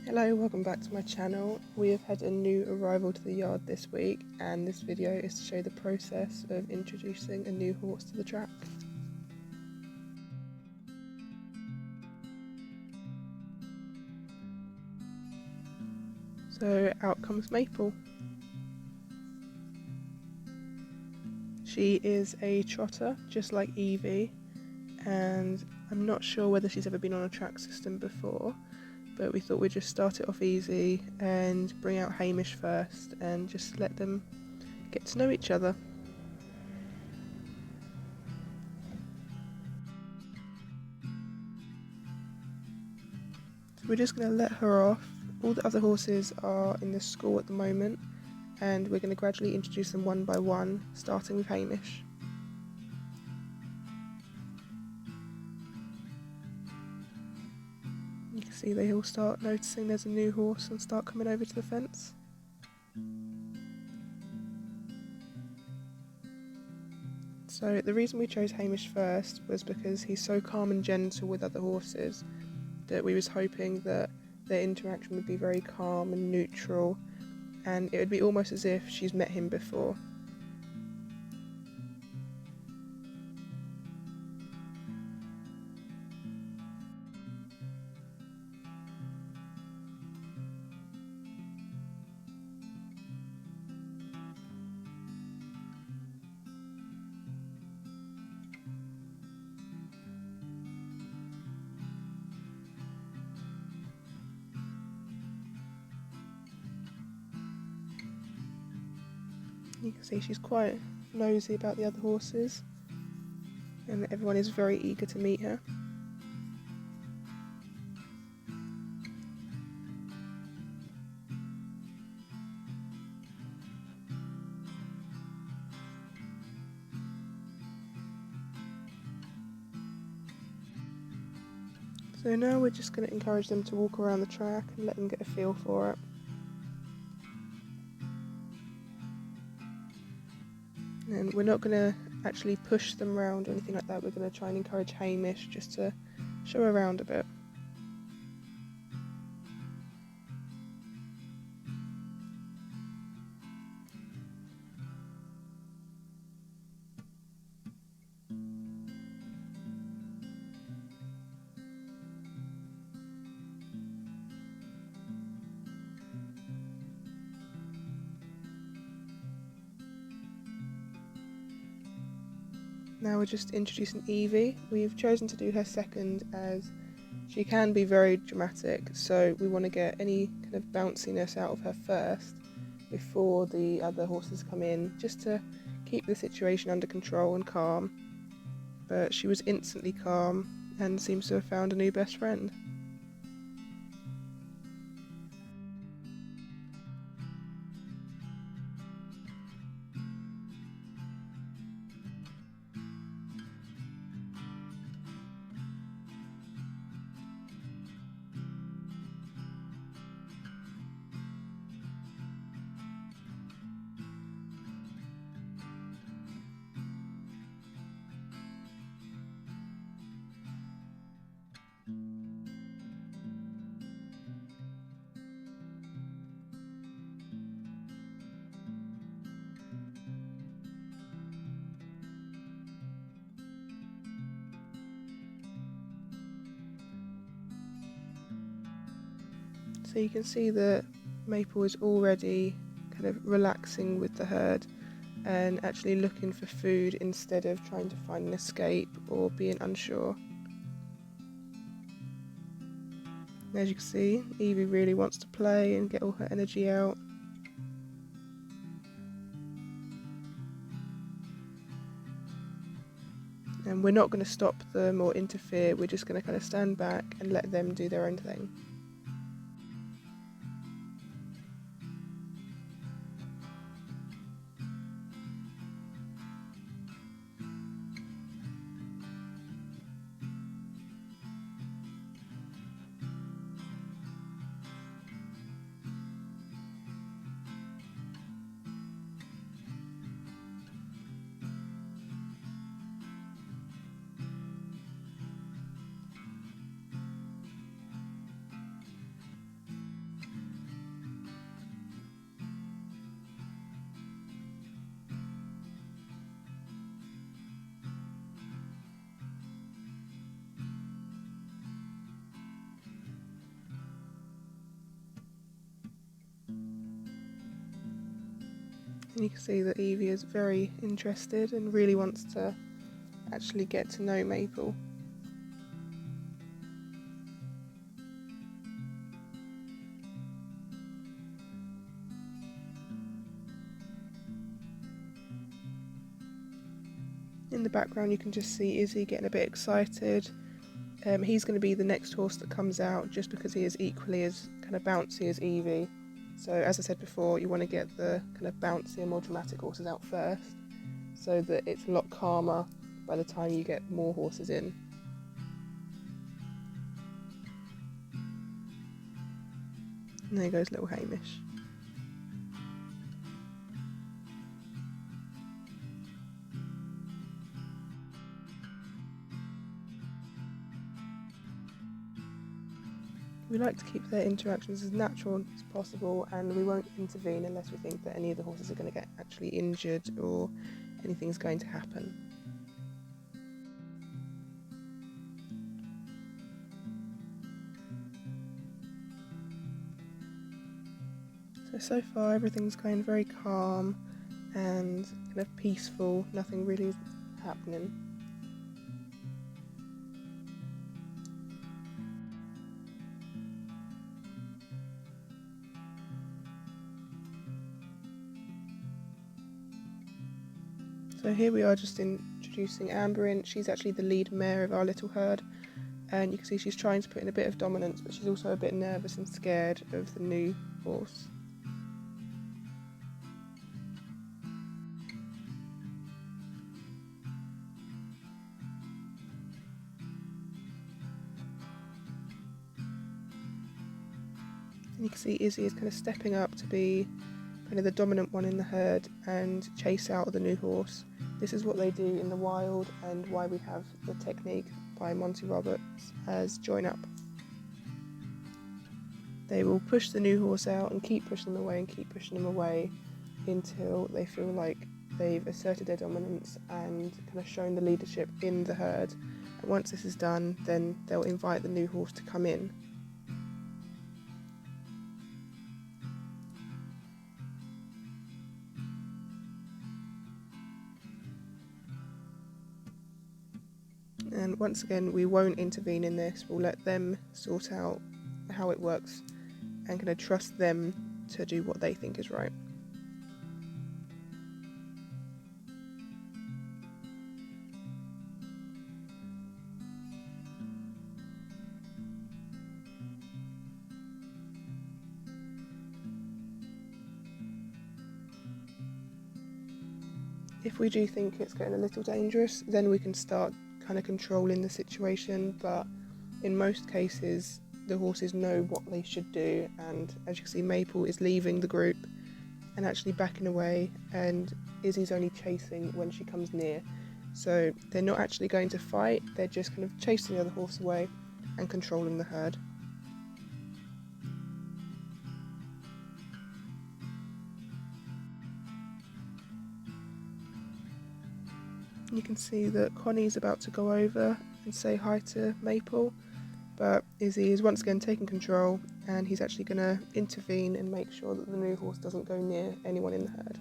Hello, welcome back to my channel. We have had a new arrival to the yard this week, and this video is to show the process of introducing a new horse to the track. So out comes Maple. She is a trotter, just like Evie, and I'm not sure whether she's ever been on a track system before, but we thought we'd just start it off easy and bring out Hamish first and just let them get to know each other. So we're just going to let her off. All the other horses are in the school at the moment, and we're going to gradually introduce them one by one, starting with Hamish. You can see they all start noticing there's a new horse and start coming over to the fence. So the reason we chose Hamish first was because he's so calm and gentle with other horses that we was hoping that their interaction would be very calm and neutral, and it would be almost as if she's met him before. You can see she's quite nosy about the other horses, and everyone is very eager to meet her. So now we're just going to encourage them to walk around the track and let them get a feel for it. And we're not going to actually push them around or anything like that. We're going to try and encourage Hamish just to show her around a bit. Now we're just introducing Evie. We've chosen to do her second as she can be very dramatic, so we want to get any kind of bounciness out of her first before the other horses come in, just to keep the situation under control and calm. But she was instantly calm and seems to have found a new best friend. So you can see that Maple is already kind of relaxing with the herd and actually looking for food instead of trying to find an escape or being unsure. And as you can see, Evie really wants to play and get all her energy out. And we're not going to stop them or interfere, we're just going to kind of stand back and let them do their own thing. And you can see that Evie is very interested and really wants to actually get to know Maple. In the background you can just see Izzy getting a bit excited. He's going to be the next horse that comes out just because he is equally as kind of bouncy as Evie. So as I said before, you want to get the kind of bouncier, more dramatic horses out first so that it's a lot calmer by the time you get more horses in. And there goes little Hamish. We like to keep their interactions as natural as possible, and we won't intervene unless we think that any of the horses are going to get actually injured or anything's going to happen. So far everything's going very calm and kind of peaceful, nothing really is happening. So here we are just introducing Amber in. She's actually the lead mare of our little herd, and you can see she's trying to put in a bit of dominance, but she's also a bit nervous and scared of the new horse. And you can see Izzy is kind of stepping up to be kind of the dominant one in the herd and chase out the new horse. This is what they do in the wild and why we have the technique by Monty Roberts as join up. They will push the new horse out and keep pushing them away and keep pushing them away until they feel like they've asserted their dominance and kind of shown the leadership in the herd. And once this is done, then they'll invite the new horse to come in. And once again, we won't intervene in this. We'll let them sort out how it works and kind of trust them to do what they think is right. If we do think it's getting a little dangerous, then we can start kind of controlling the situation, but in most cases the horses know what they should do, and as you can see, Maple is leaving the group and actually backing away, and Izzy's only chasing when she comes near. So they're not actually going to fight, they're just kind of chasing the other horse away and controlling the herd. You can see that Connie's about to go over and say hi to Maple, but Izzy is once again taking control, and he's actually going to intervene and make sure that the new horse doesn't go near anyone in the herd.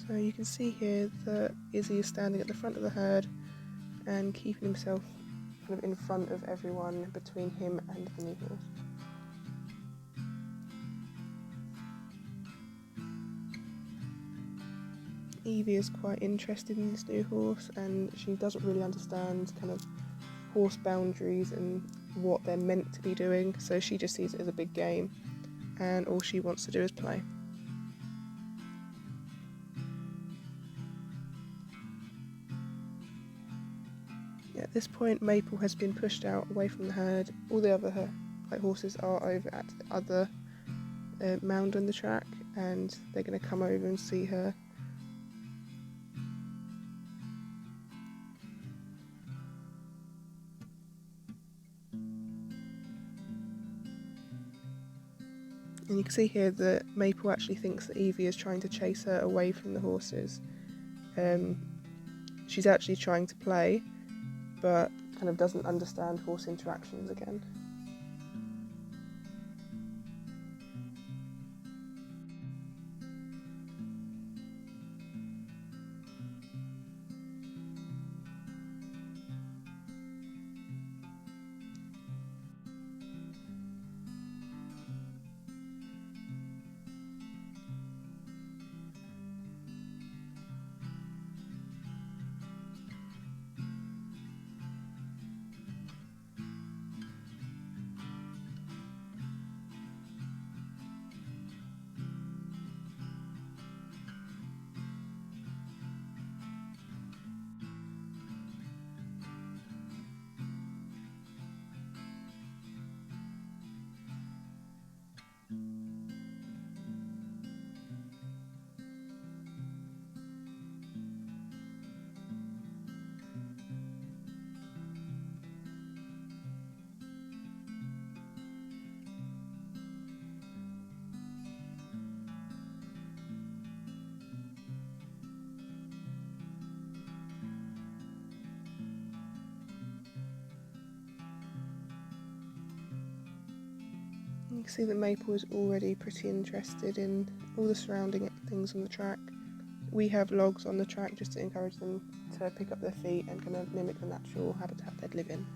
So you can see here that Izzy is standing at the front of the herd and keeping himself kind of in front of everyone between him and the new horse. Evie is quite interested in this new horse, and she doesn't really understand kind of horse boundaries and what they're meant to be doing, so she just sees it as a big game and all she wants to do is play. At this point, Maple has been pushed out away from the herd. All the other like horses are over at the other mound on the track, and they're going to come over and see her. And you can see here that Maple actually thinks that Evie is trying to chase her away from the horses. She's actually trying to play, but kind of doesn't understand horse interactions again. You can see that Maple is already pretty interested in all the surrounding things on the track. We have logs on the track just to encourage them to pick up their feet and kind of mimic the natural habitat they'd live in.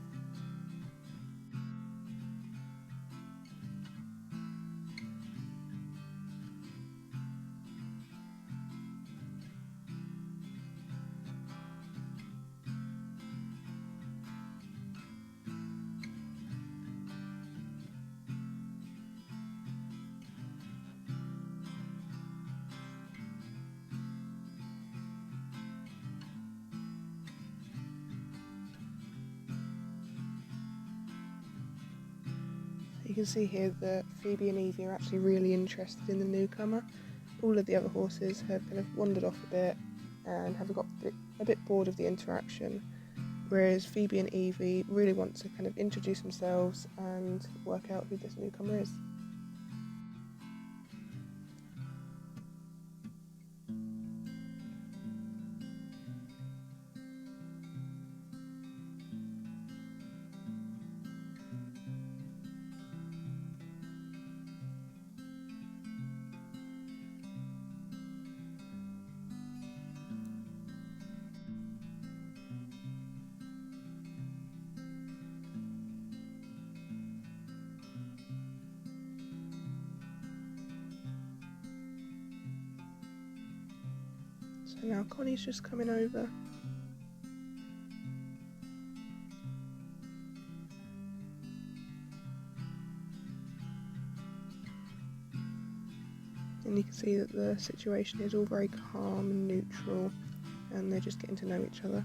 You can see here that Phoebe and Evie are actually really interested in the newcomer. All of the other horses have kind of wandered off a bit and have got a bit bored of the interaction, whereas Phoebe and Evie really want to kind of introduce themselves and work out who this newcomer is. So now Connie's just coming over. And you can see that the situation is all very calm and neutral, and they're just getting to know each other.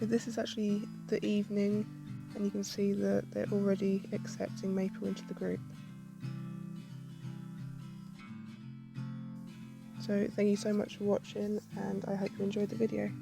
So this is actually the evening, and you can see that they're already accepting Maple into the group. So thank you so much for watching, and I hope you enjoyed the video.